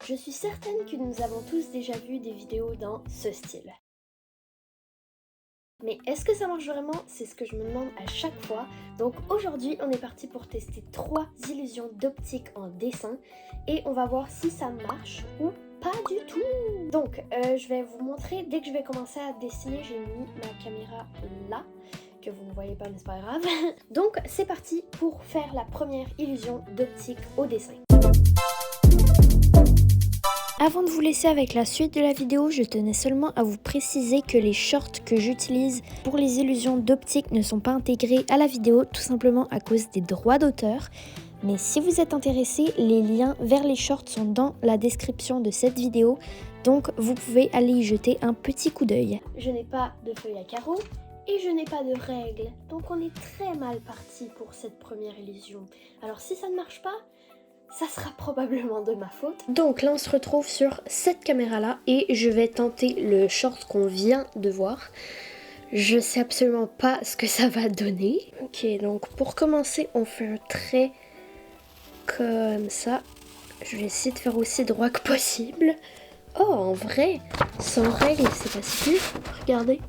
Je suis certaine que nous avons tous déjà vu des vidéos dans ce style. Mais est-ce que ça marche vraiment? C'est ce que je me demande à chaque fois. Donc aujourd'hui, on est parti pour tester 3 illusions d'optique en dessin et on va voir si ça marche ou pas du tout. Donc je vais vous montrer, dès que je vais commencer à dessiner, j'ai mis ma caméra là, que vous ne voyez pas mais c'est pas grave. Donc c'est parti pour faire la première illusion d'optique au dessin. Avant de vous laisser avec la suite de la vidéo, je tenais seulement à vous préciser que les shorts que j'utilise pour les illusions d'optique ne sont pas intégrés à la vidéo, tout simplement à cause des droits d'auteur. Mais si vous êtes intéressé, les liens vers les shorts sont dans la description de cette vidéo, donc vous pouvez aller y jeter un petit coup d'œil. Je n'ai pas de feuille à carreaux et je n'ai pas de règles, donc on est très mal parti pour cette première illusion. Alors si ça ne marche pas, ça sera probablement de ma faute. Donc là on se retrouve sur cette caméra là et je vais tenter le short qu'on vient de voir. Je sais absolument pas ce que ça va donner. Ok, donc pour commencer on fait un trait comme ça. Je vais essayer de faire aussi droit que possible. Oh, en vrai, sans règle c'est pas si dur. Regardez,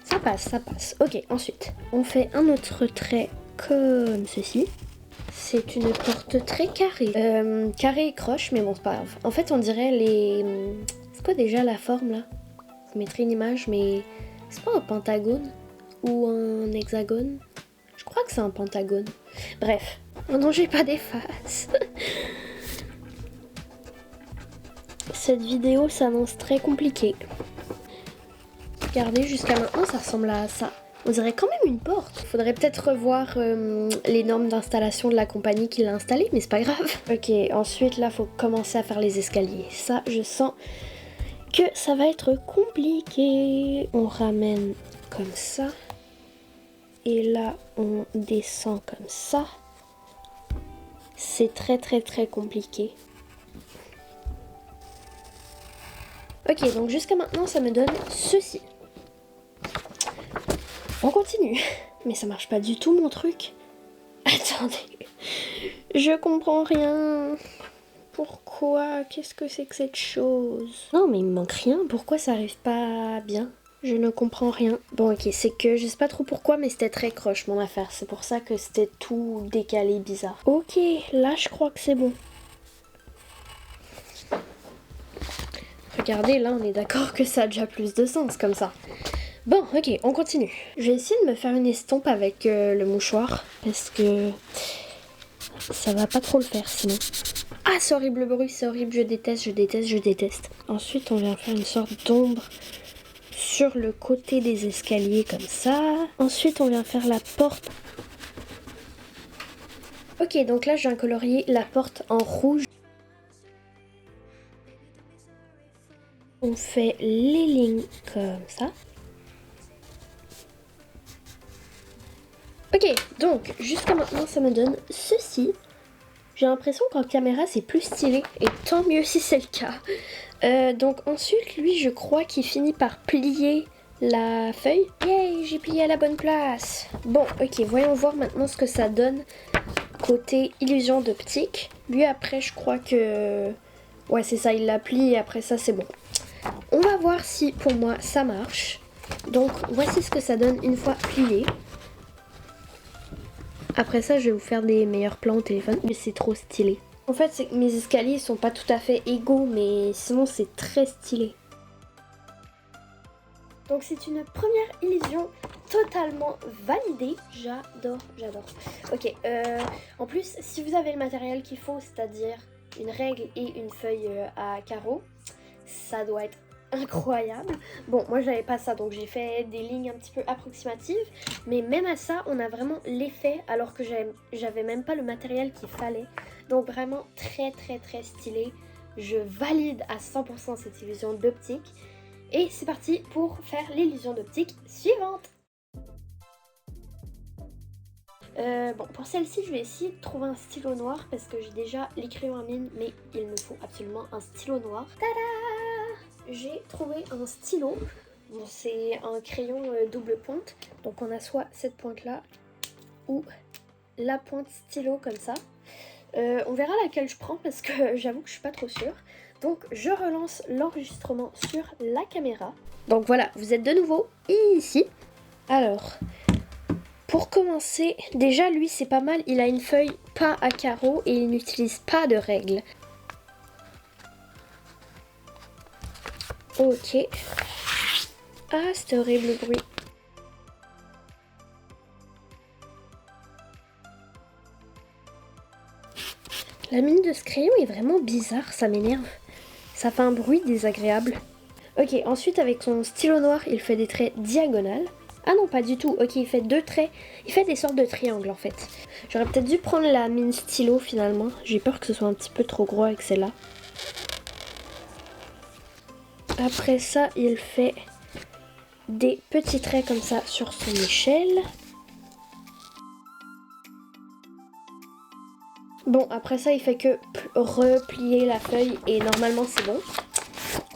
ça passe, ça passe. Ok, ensuite on fait un autre trait comme ceci. C'est une porte très carrée. Carré et croche, mais bon, c'est pas grave. En fait, on dirait les... C'est quoi déjà la forme, là? Vous mettrez une image, mais... C'est pas un pentagone? Ou un hexagone? Je crois que c'est un pentagone. Bref. Oh non, j'ai pas d'efface. Cette vidéo s'annonce très compliquée. Regardez, jusqu'à maintenant, ça ressemble à ça. On dirait quand même une porte. Faudrait peut-être revoir les normes d'installation de la compagnie qui l'a installée, mais c'est pas grave. Ok, ensuite là, faut commencer à faire les escaliers. Ça, je sens que ça va être compliqué. On ramène comme ça. Et là, on descend comme ça. C'est très compliqué. Ok, donc jusqu'à maintenant, ça me donne ceci. On continue. Mais ça marche pas du tout mon truc. Attendez. Je comprends rien. Pourquoi? Qu'est-ce que c'est que cette chose? Non mais il me manque rien. Pourquoi ça arrive pas bien? Je ne comprends rien. Bon ok, c'est que je sais pas trop pourquoi mais c'était très croche mon affaire. C'est pour ça que c'était tout décalé bizarre. Ok, là je crois que c'est bon. Regardez, là on est d'accord que ça a déjà plus de sens comme ça. Bon, ok, on continue. Je vais essayer de me faire une estompe avec le mouchoir, parce que ça va pas trop le faire sinon. Ah, c'est horrible le bruit, c'est horrible, je déteste. Ensuite, on vient faire une sorte d'ombre sur le côté des escaliers comme ça. Ensuite, on vient faire la porte. Ok, donc là, je viens colorier la porte en rouge. On fait les lignes comme ça. Ok, donc jusqu'à maintenant ça me donne ceci. J'ai l'impression qu'en caméra c'est plus stylé et tant mieux si c'est le cas. Donc ensuite lui je crois qu'il finit par plier la feuille. Yay, j'ai plié à la bonne place. Bon ok, voyons voir maintenant ce que ça donne côté illusion d'optique. Lui après je crois que... Ouais c'est ça, il la plie et après ça c'est bon. On va voir si pour moi ça marche. Donc voici ce que ça donne une fois plié. Après ça, je vais vous faire des meilleurs plans au téléphone, mais c'est trop stylé. En fait, c'est que mes escaliers sont pas tout à fait égaux, mais sinon c'est très stylé. Donc c'est une première illusion totalement validée. J'adore. Ok, en plus, si vous avez le matériel qu'il faut, c'est-à-dire une règle et une feuille à carreaux, ça doit être incroyable. Bon, moi j'avais pas ça, donc j'ai fait des lignes un petit peu approximatives, mais même à ça on a vraiment l'effet alors que j'avais même pas le matériel qu'il fallait. Donc vraiment très stylé. Je valide à 100% cette illusion d'optique et c'est parti pour faire l'illusion d'optique suivante. Bon, pour celle-ci je vais essayer de trouver un stylo noir parce que j'ai déjà les crayons à mine, mais il me faut absolument un stylo noir. Tada! J'ai trouvé un stylo. Bon, c'est un crayon double pointe. Donc on a soit cette pointe là ou la pointe stylo comme ça. On verra laquelle je prends parce que j'avoue que je suis pas trop sûre. Donc je relance l'enregistrement sur la caméra. Donc voilà, vous êtes de nouveau ici. Alors, pour commencer, déjà lui c'est pas mal, il a une feuille pas à carreaux et il n'utilise pas de règles. Ok. Ah, c'était horrible le bruit. La mine de ce crayon est vraiment bizarre, ça m'énerve. Ça fait un bruit désagréable. Ok, ensuite avec son stylo noir, il fait des traits diagonales. Ah non, pas du tout. Ok, il fait 2 traits. Il fait des sortes de triangles en fait. J'aurais peut-être dû prendre la mine stylo finalement. J'ai peur que ce soit un petit peu trop gros avec celle-là. Après ça, il fait des petits traits comme ça sur son échelle. Bon, après ça, il fait que replier la feuille et normalement c'est bon.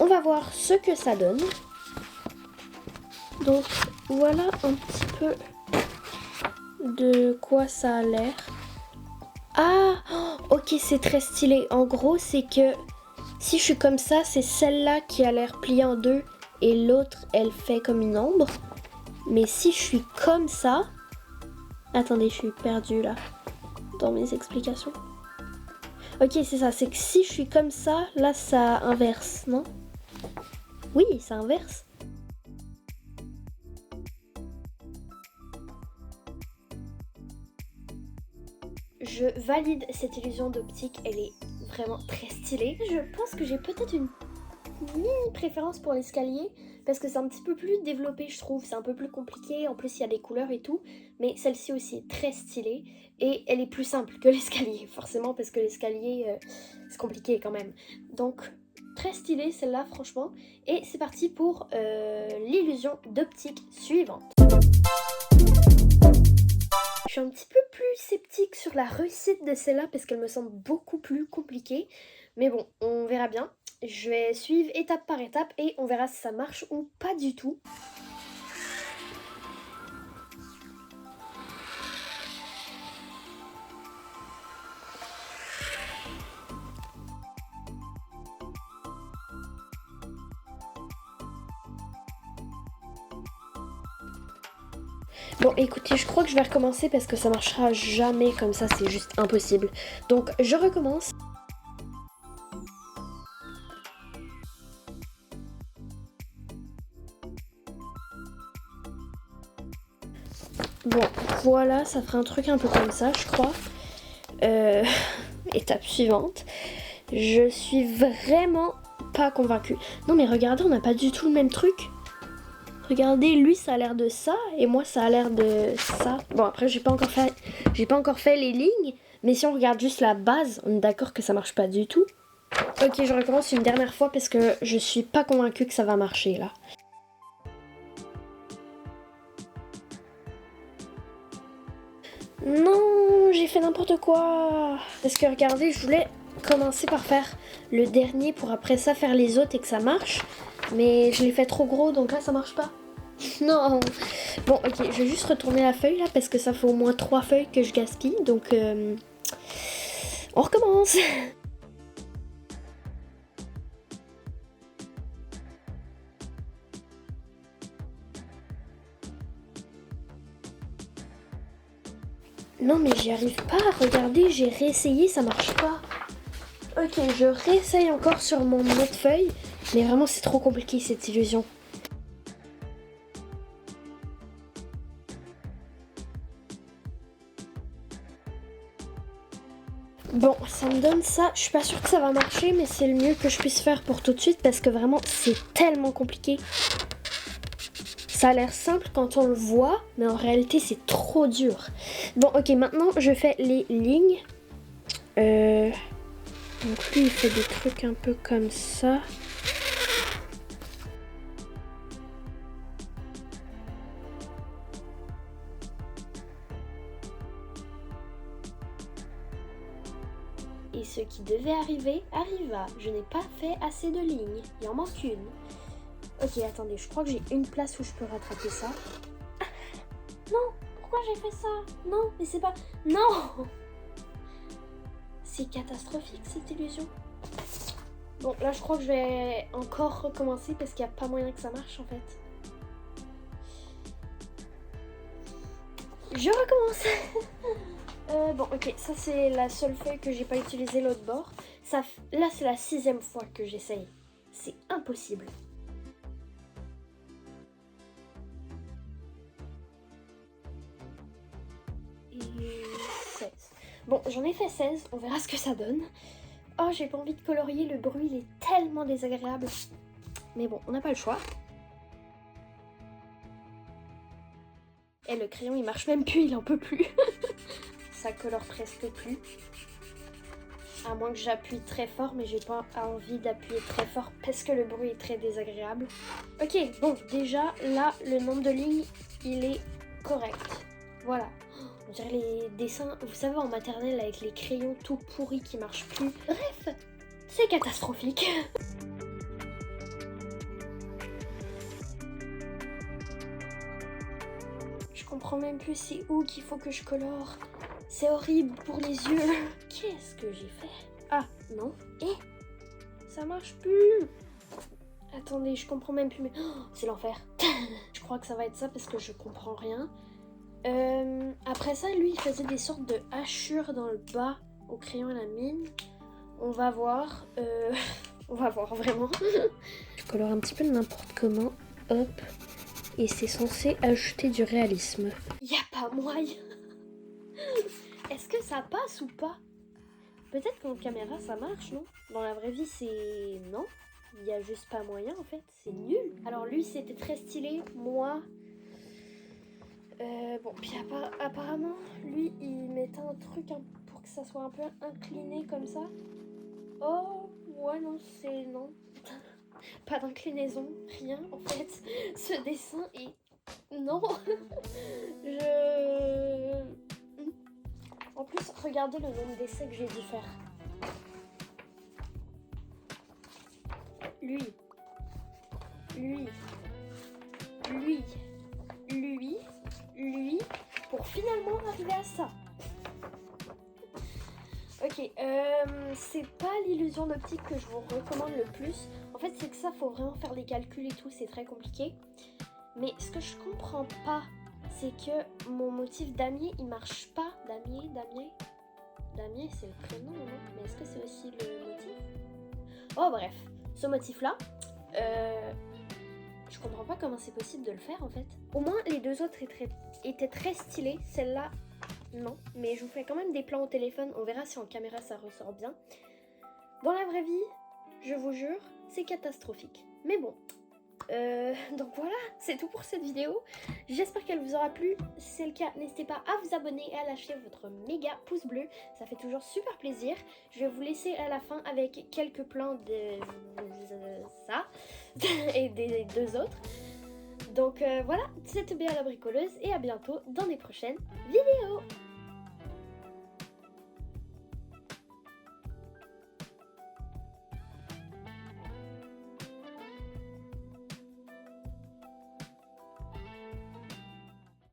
On va voir ce que ça donne. Donc voilà un petit peu de quoi ça a l'air. Ah, ok, c'est très stylé. En gros, c'est que si je suis comme ça, c'est celle-là qui a l'air pliée en deux et l'autre, elle fait comme une ombre. Mais si je suis comme ça... Attendez, je suis perdue là, dans mes explications. Ok, c'est ça, c'est que si je suis comme ça, là, ça inverse, non? Oui, ça inverse. Je valide cette illusion d'optique, elle est vraiment très stylée. Je pense que j'ai peut-être une mini préférence pour l'escalier parce que c'est un petit peu plus développé, je trouve, c'est un peu plus compliqué, en plus il y a des couleurs et tout, mais celle-ci aussi est très stylée et elle est plus simple que l'escalier, forcément, parce que l'escalier c'est compliqué quand même. Donc très stylée celle-là franchement, et c'est parti pour l'illusion d'optique suivante. Je suis un petit peu plus sceptique sur la réussite de celle-là parce qu'elle me semble beaucoup plus compliquée. Mais bon, on verra bien. Je vais suivre étape par étape et on verra si ça marche ou pas du tout. Bon, écoutez, je crois que je vais recommencer parce que ça marchera jamais comme ça, c'est juste impossible. Donc, je recommence. Bon, voilà, ça fera un truc un peu comme ça, je crois. Étape suivante. Je suis vraiment pas convaincue. Non, mais regardez, on n'a pas du tout le même truc. Regardez, lui ça a l'air de ça et moi ça a l'air de ça. Bon, après j'ai pas encore fait les lignes, mais si on regarde juste la base, on est d'accord que ça marche pas du tout. Ok, je recommence une dernière fois parce que je suis pas convaincue que ça va marcher là. Non, j'ai fait n'importe quoi. Parce que regardez, je voulais commencer par faire le dernier pour après ça faire les autres et que ça marche. Mais je l'ai fait trop gros, donc là ça marche pas. Non. Bon, ok, je vais juste retourner la feuille là parce que ça fait au moins 3 feuilles que je gaspille. Donc on recommence. Non mais j'y arrive pas, regardez, j'ai réessayé, ça marche pas. Ok, je réessaye encore sur mon autre feuille, mais vraiment c'est trop compliqué cette illusion. Bon, ça me donne ça, je suis pas sûre que ça va marcher, mais c'est le mieux que je puisse faire pour tout de suite parce que vraiment c'est tellement compliqué. Ça a l'air simple quand on le voit, mais en réalité c'est trop dur. Bon, ok, maintenant je fais les lignes. Donc lui il fait des trucs un peu comme ça. Et ce qui devait arriver, arriva. Je n'ai pas fait assez de lignes. Il en manque une. Ok, attendez, je crois que j'ai une place où je peux rattraper ça. Ah, non, pourquoi j'ai fait ça? Non, mais c'est pas... Non! C'est catastrophique cette illusion. Bon, là je crois que je vais encore recommencer parce qu'il n'y a pas moyen que ça marche en fait. Je recommence. Bon, ok, ça c'est la seule feuille que j'ai pas utilisé l'autre bord. Là c'est la 6e fois que j'essaye. C'est impossible. Et 16. Bon, j'en ai fait 16, on verra ce que ça donne. Oh, j'ai pas envie de colorier, le bruit il est tellement désagréable. Mais bon, on n'a pas le choix. Et le crayon il marche même plus, il en peut plus. Ça colore presque plus. À moins que j'appuie très fort, mais j'ai pas envie d'appuyer très fort parce que le bruit est très désagréable. Ok, bon, déjà là, le nombre de lignes, il est correct. Voilà. On dirait les dessins, vous savez, en maternelle avec les crayons tout pourris qui marchent plus. Bref, c'est catastrophique. Je comprends même plus c'est où qu'il faut que je colore. C'est horrible pour les yeux. Qu'est-ce que j'ai fait? Ah, non. Ça marche plus. Attendez, je comprends même plus. Mais oh, c'est l'enfer. Je crois que ça va être ça parce que je comprends rien. Après ça, lui, il faisait des sortes de hachures dans le bas au crayon à la mine. On va voir. On va voir vraiment. Je colore un petit peu n'importe comment. Hop. Et c'est censé ajouter du réalisme. Y a pas moyen. Est-ce que ça passe ou pas? Peut-être qu'en caméra ça marche, non? Dans la vraie vie c'est... non. Il y a juste pas moyen en fait. C'est nul. Alors lui c'était très stylé. Moi... bon, puis apparemment, lui il mettait un truc pour que ça soit un peu incliné comme ça. Oh, ouais non, c'est... non. Pas d'inclinaison, rien en fait. Ce dessin est... non. En plus, regardez le nombre d'essais que j'ai dû faire. Lui. Pour finalement arriver à ça. Ok, c'est pas l'illusion d'optique que je vous recommande le plus. En fait, c'est que ça, faut vraiment faire les calculs et tout, c'est très compliqué. Mais ce que je comprends pas, c'est que mon motif damier, il marche pas. Damier, c'est le prénom, non? Mais est-ce que c'est aussi le motif? Oh bref, ce motif-là, je comprends pas comment c'est possible de le faire en fait. Au moins, les deux autres étaient très stylés. Celle-là, non. Mais je vous fais quand même des plans au téléphone. On verra si en caméra ça ressort bien. Dans la vraie vie, je vous jure, c'est catastrophique. Mais bon. Donc voilà, c'est tout pour cette vidéo. J'espère qu'elle vous aura plu. Si c'est le cas, n'hésitez pas à vous abonner et à lâcher votre méga pouce bleu. Ça fait toujours super plaisir. Je vais vous laisser à la fin avec quelques plans de ça et des deux autres. Donc voilà, c'était Béa la bricoleuse et à bientôt dans des prochaines vidéos.